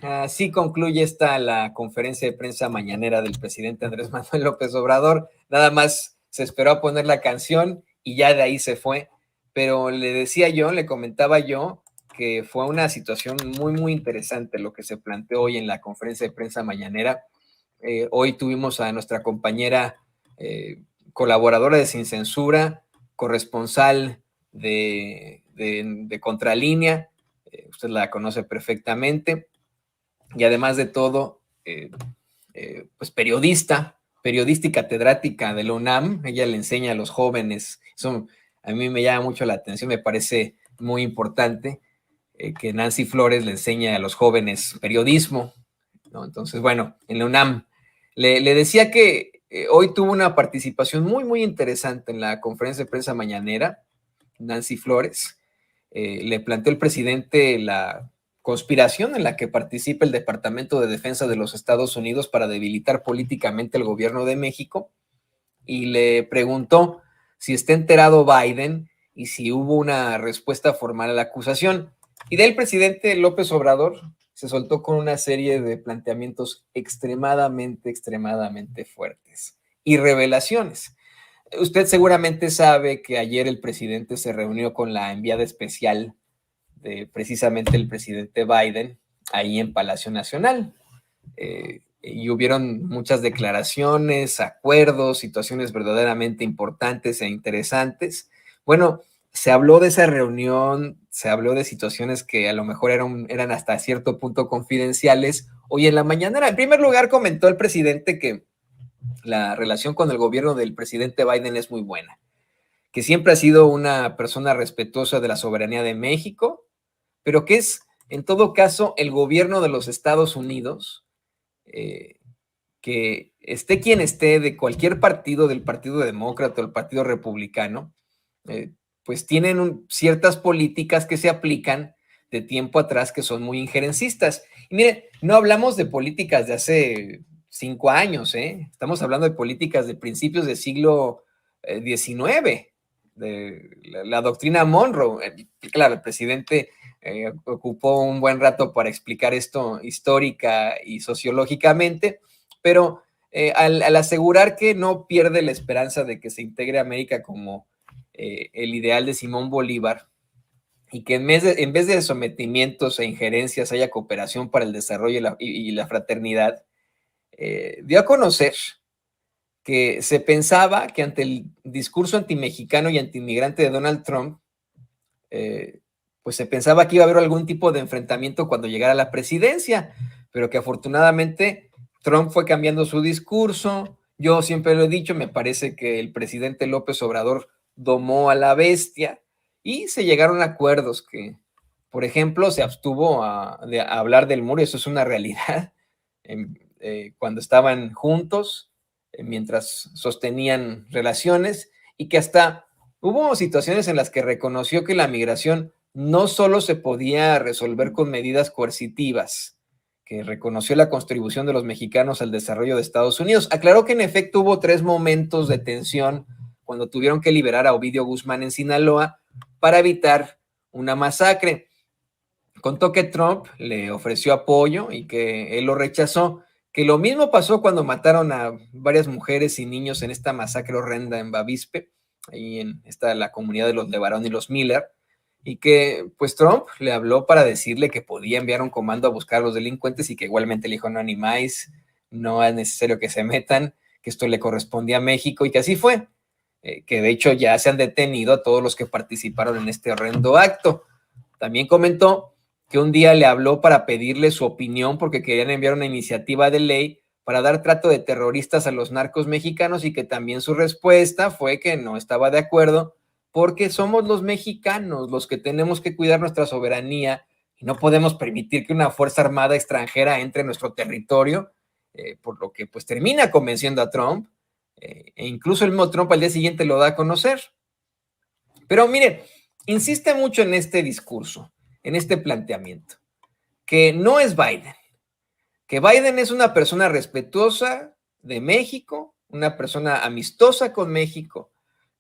Así concluye la conferencia de prensa mañanera del presidente Andrés Manuel López Obrador. Nada más se esperó a poner la canción y ya de ahí se fue. Pero le comentaba yo, que fue una situación muy, muy interesante lo que se planteó hoy en la conferencia de prensa mañanera. Hoy tuvimos a nuestra compañera colaboradora de Sin Censura, corresponsal de Contralínea, usted la conoce perfectamente, y además de todo, pues periodista y catedrática de la UNAM. Ella le enseña a los jóvenes, eso a mí me llama mucho la atención, me parece muy importante que Nancy Flores le enseñe a los jóvenes periodismo, ¿no? Entonces, bueno, en la UNAM. Le decía que hoy tuvo una participación muy, muy interesante en la conferencia de prensa mañanera, Nancy Flores. Le planteó el presidente la conspiración en la que participa el Departamento de Defensa de los Estados Unidos para debilitar políticamente el gobierno de México, y le preguntó si está enterado Biden y si hubo una respuesta formal a la acusación. Y del presidente López Obrador se soltó con una serie de planteamientos extremadamente fuertes y revelaciones. Usted seguramente sabe que ayer el presidente se reunió con la enviada especial de precisamente el presidente Biden ahí en Palacio Nacional. Y hubieron muchas declaraciones, acuerdos, situaciones verdaderamente importantes e interesantes. Bueno, se habló de esa reunión, se habló de situaciones que a lo mejor eran hasta cierto punto confidenciales. Hoy en la mañanera, en primer lugar, comentó el presidente que la relación con el gobierno del presidente Biden es muy buena, que siempre ha sido una persona respetuosa de la soberanía de México, pero que es, en todo caso, el gobierno de los Estados Unidos, que esté quien esté, de cualquier partido, del Partido Demócrata o del Partido Republicano, pues tienen ciertas políticas que se aplican de tiempo atrás que son muy injerencistas. Y miren, no hablamos de políticas de hace 5 años, estamos hablando de políticas de principios del siglo XIX, de la doctrina Monroe. Claro, el presidente ocupó un buen rato para explicar esto histórica y sociológicamente, pero al asegurar que no pierde la esperanza de que se integre a América como el ideal de Simón Bolívar, y que en vez de sometimientos e injerencias haya cooperación para el desarrollo y la fraternidad, dio a conocer que se pensaba que ante el discurso antimexicano y antiinmigrante de Donald Trump, pues se pensaba que iba a haber algún tipo de enfrentamiento cuando llegara a la presidencia, pero que afortunadamente Trump fue cambiando su discurso. Yo siempre lo he dicho, me parece que el presidente López Obrador domó a la bestia y se llegaron a acuerdos que, por ejemplo, se abstuvo de hablar del muro, eso es una realidad, cuando estaban juntos, mientras sostenían relaciones, y que hasta hubo situaciones en las que reconoció que la migración no solo se podía resolver con medidas coercitivas, que reconoció la contribución de los mexicanos al desarrollo de Estados Unidos. Aclaró que en efecto hubo 3 momentos de tensión cuando tuvieron que liberar a Ovidio Guzmán en Sinaloa para evitar una masacre. Contó que Trump le ofreció apoyo y que él lo rechazó, que lo mismo pasó cuando mataron a varias mujeres y niños en esta masacre horrenda en Bavispe, ahí en la comunidad de los Levarón y los Miller, y que pues Trump le habló para decirle que podía enviar un comando a buscar a los delincuentes, y que igualmente le dijo: no animáis, no es necesario que se metan, que esto le correspondía a México, y que así fue, que de hecho ya se han detenido a todos los que participaron en este horrendo acto. También comentó que un día le habló para pedirle su opinión porque querían enviar una iniciativa de ley para dar trato de terroristas a los narcos mexicanos, y que también su respuesta fue que no estaba de acuerdo porque somos los mexicanos los que tenemos que cuidar nuestra soberanía y no podemos permitir que una fuerza armada extranjera entre en nuestro territorio, por lo que pues termina convenciendo a Trump, e incluso el mismo Trump al día siguiente lo da a conocer. Pero mire, insiste mucho en este discurso, en este planteamiento, que no es Biden, que Biden es una persona respetuosa de México, una persona amistosa con México,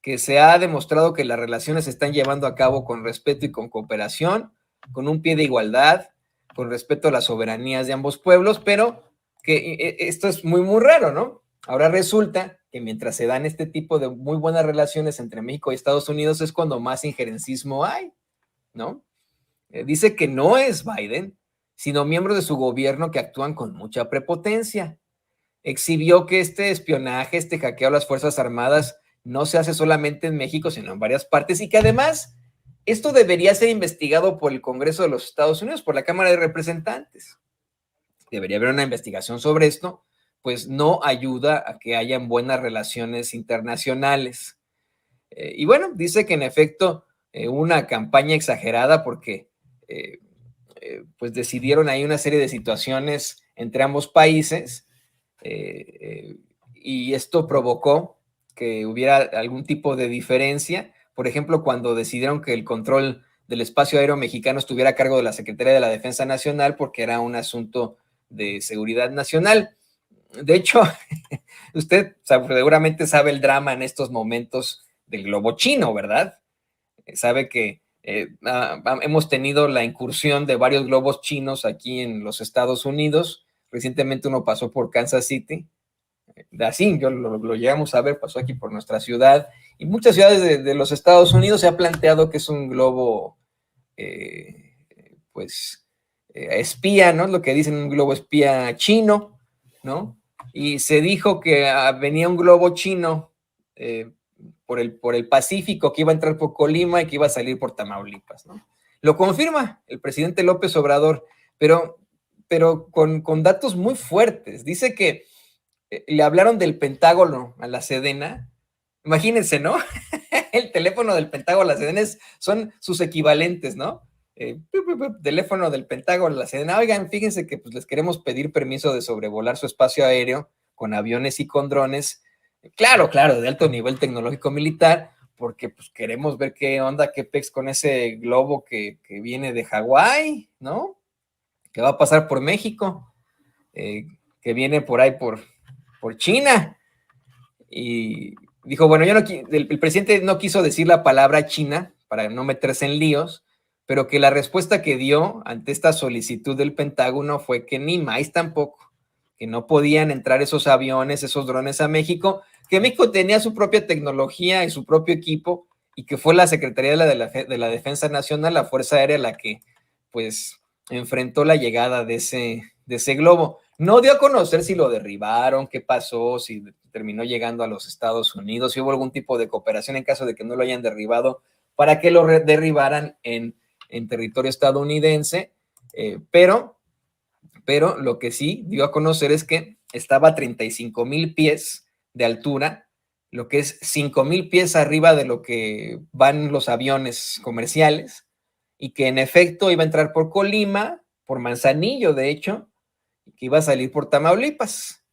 que se ha demostrado que las relaciones se están llevando a cabo con respeto y con cooperación, con un pie de igualdad, con respeto a las soberanías de ambos pueblos, pero que esto es muy, muy raro, ¿no? Ahora resulta que mientras se dan este tipo de muy buenas relaciones entre México y Estados Unidos es cuando más injerencismo hay, ¿no? Dice que no es Biden, sino miembros de su gobierno que actúan con mucha prepotencia. Exhibió que este espionaje, este hackeo a las Fuerzas Armadas no se hace solamente en México, sino en varias partes, y que además esto debería ser investigado por el Congreso de los Estados Unidos, por la Cámara de Representantes. Debería haber una investigación sobre esto, pues no ayuda a que hayan buenas relaciones internacionales. Y bueno, dice que en efecto una campaña exagerada porque pues decidieron ahí una serie de situaciones entre ambos países y esto provocó que hubiera algún tipo de diferencia. Por ejemplo, cuando decidieron que el control del espacio aéreo mexicano estuviera a cargo de la Secretaría de la Defensa Nacional porque era un asunto de seguridad nacional. De hecho, usted seguramente sabe el drama en estos momentos del globo chino, ¿verdad? Sabe que hemos tenido la incursión de varios globos chinos aquí en los Estados Unidos. Recientemente uno pasó por Kansas City. Así, yo lo llegamos a ver, pasó aquí por nuestra ciudad. Y muchas ciudades de los Estados Unidos se ha planteado que es un globo, pues, espía, ¿no? Lo que dicen, un globo espía chino, ¿no? Y se dijo que venía un globo chino por el Pacífico, que iba a entrar por Colima y que iba a salir por Tamaulipas, ¿no? Lo confirma el presidente López Obrador, pero con datos muy fuertes. Dice que le hablaron del Pentágono a la Sedena. Imagínense, ¿no? El teléfono del Pentágono a la Sedena son sus equivalentes, ¿no? Teléfono del Pentágono a la Sedena. Oigan, fíjense que pues, les queremos pedir permiso de sobrevolar su espacio aéreo con aviones y con drones. Claro, claro, de alto nivel tecnológico militar, porque pues queremos ver qué onda, qué pex con ese globo que viene de Hawái, ¿no? Que va a pasar por México, que viene por ahí por China. Y dijo, bueno, el presidente no quiso decir la palabra China para no meterse en líos, pero que la respuesta que dio ante esta solicitud del Pentágono fue que ni más tampoco, que no podían entrar esos aviones, esos drones a México, que México tenía su propia tecnología y su propio equipo, y que fue la Secretaría de la Defensa Nacional, la Fuerza Aérea, la que pues enfrentó la llegada de ese globo. No dio a conocer si lo derribaron, qué pasó, si terminó llegando a los Estados Unidos, si hubo algún tipo de cooperación en caso de que no lo hayan derribado, para que lo derribaran en territorio estadounidense, pero lo que sí dio a conocer es que estaba a 35,000 pies de altura, lo que es 5,000 pies arriba de lo que van los aviones comerciales, y que en efecto iba a entrar por Colima, por Manzanillo, de hecho, y que iba a salir por Tamaulipas.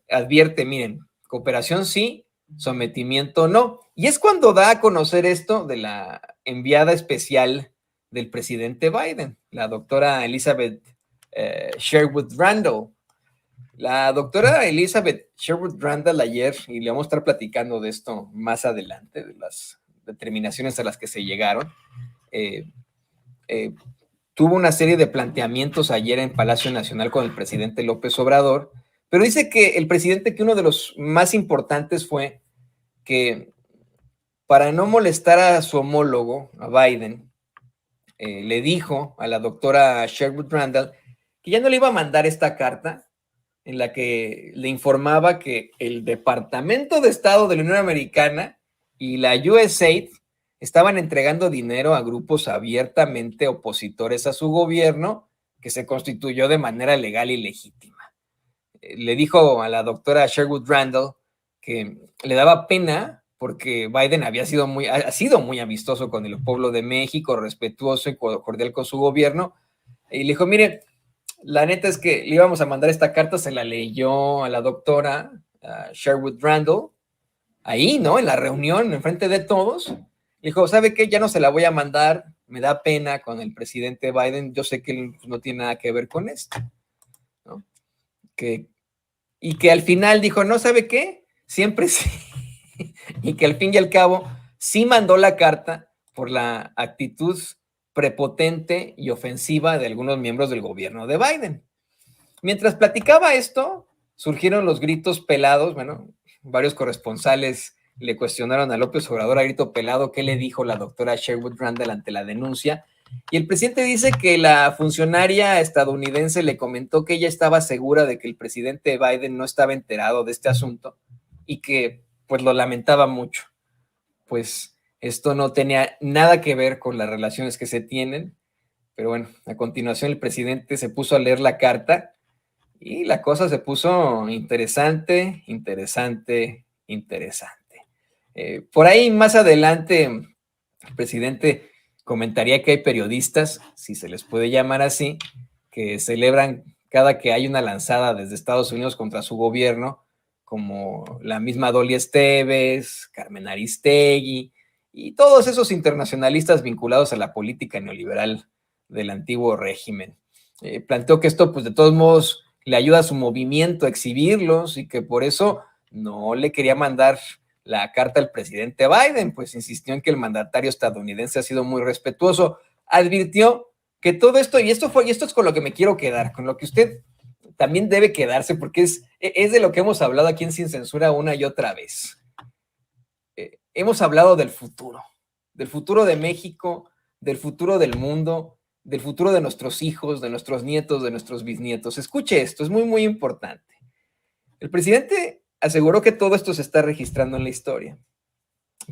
Advierte, miren, cooperación sí, sometimiento no. Y es cuando da a conocer esto de la enviada especial del presidente Biden, la doctora Elizabeth Sherwood Randall. La doctora Elizabeth Sherwood Randall ayer, y le vamos a estar platicando de esto más adelante, de las determinaciones a las que se llegaron, tuvo una serie de planteamientos ayer en Palacio Nacional con el presidente López Obrador, pero dice que el presidente, que uno de los más importantes fue que para no molestar a su homólogo, a Biden, le dijo a la doctora Sherwood Randall que ya no le iba a mandar esta carta en la que le informaba que el Departamento de Estado de la Unión Americana y la USAID estaban entregando dinero a grupos abiertamente opositores a su gobierno, que se constituyó de manera legal y legítima. Le dijo a la doctora Sherwood Randall que le daba pena porque Biden ha sido muy amistoso con el pueblo de México, respetuoso y cordial con su gobierno, y le dijo, mire, la neta es que le íbamos a mandar esta carta, se la leyó a la doctora Sherwood Randall, ahí, ¿no? En la reunión, enfrente de todos. Le dijo, ¿sabe qué? Ya no se la voy a mandar, me da pena con el presidente Biden, yo sé que él no tiene nada que ver con esto, ¿no? Y que al final dijo, no, ¿sabe qué? Siempre sí. Y que al fin y al cabo sí mandó la carta por la actitud prepotente y ofensiva de algunos miembros del gobierno de Biden. Mientras platicaba esto, surgieron los gritos pelados. Bueno, varios corresponsales le cuestionaron a López Obrador a grito pelado qué le dijo la doctora Sherwood Randall ante la denuncia. Y el presidente dice que la funcionaria estadounidense le comentó que ella estaba segura de que el presidente Biden no estaba enterado de este asunto y que pues lo lamentaba mucho. Pues esto no tenía nada que ver con las relaciones que se tienen, pero bueno, a continuación el presidente se puso a leer la carta y la cosa se puso interesante, interesante, interesante. Por ahí más adelante el presidente comentaría que hay periodistas, si se les puede llamar así, que celebran cada que hay una lanzada desde Estados Unidos contra su gobierno, como la misma Dolly Esteves, Carmen Aristegui y todos esos internacionalistas vinculados a la política neoliberal del antiguo régimen. Planteó que esto, pues de todos modos, le ayuda a su movimiento a exhibirlos y que por eso no le quería mandar la carta al presidente Biden, pues insistió en que el mandatario estadounidense ha sido muy respetuoso. Advirtió que todo esto, y esto es con lo que me quiero quedar, con lo que usted también debe quedarse, porque es de lo que hemos hablado aquí en Sin Censura una y otra vez. Hemos hablado del futuro de México, del futuro del mundo, del futuro de nuestros hijos, de nuestros nietos, de nuestros bisnietos. Escuche esto, es muy, muy importante. El presidente aseguró que todo esto se está registrando en la historia,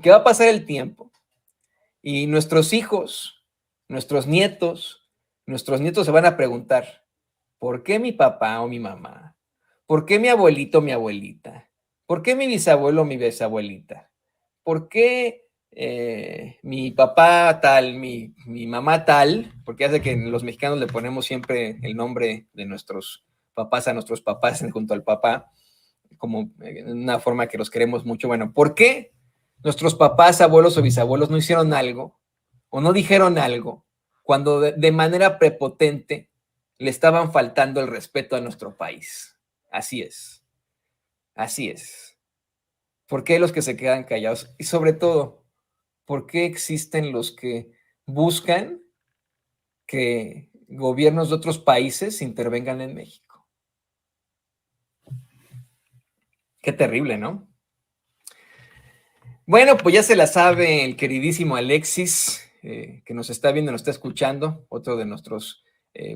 que va a pasar el tiempo y nuestros hijos, nuestros nietos se van a preguntar, ¿por qué mi papá o mi mamá? ¿Por qué mi abuelito o mi abuelita? ¿Por qué mi bisabuelo o mi bisabuelita? ¿Por qué mi papá tal, mi mamá tal? Porque hace que los mexicanos le ponemos siempre el nombre de nuestros papás a nuestros papás junto al papá, como una forma que los queremos mucho. Bueno, ¿por qué nuestros papás, abuelos o bisabuelos no hicieron algo o no dijeron algo cuando de manera prepotente le estaban faltando el respeto a nuestro país? Así es, así es. ¿Por qué los que se quedan callados? Y sobre todo, ¿por qué existen los que buscan que gobiernos de otros países intervengan en México? Qué terrible, ¿no? Bueno, pues ya se la sabe el queridísimo Alexis, que nos está viendo, nos está escuchando, otro de nuestros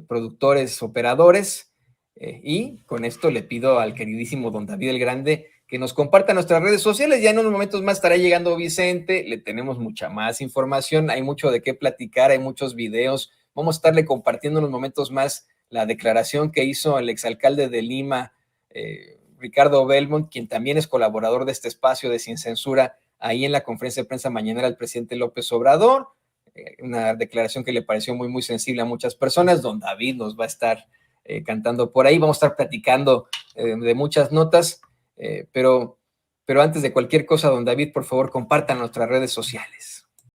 productores, operadores. Y con esto le pido al queridísimo don David el Grande que nos comparta nuestras redes sociales. Ya en unos momentos más estará llegando Vicente, le tenemos mucha más información, hay mucho de qué platicar, hay muchos videos. Vamos a estarle compartiendo en unos momentos más la declaración que hizo el exalcalde de Lima, Ricardo Belmont, quien también es colaborador de este espacio de Sin Censura, ahí en la conferencia de prensa mañanera al presidente López Obrador, una declaración que le pareció muy, muy sensible a muchas personas. Don David nos va a estar cantando por ahí, vamos a estar platicando de muchas notas, pero antes de cualquier cosa, don David, por favor, compartan nuestras redes sociales.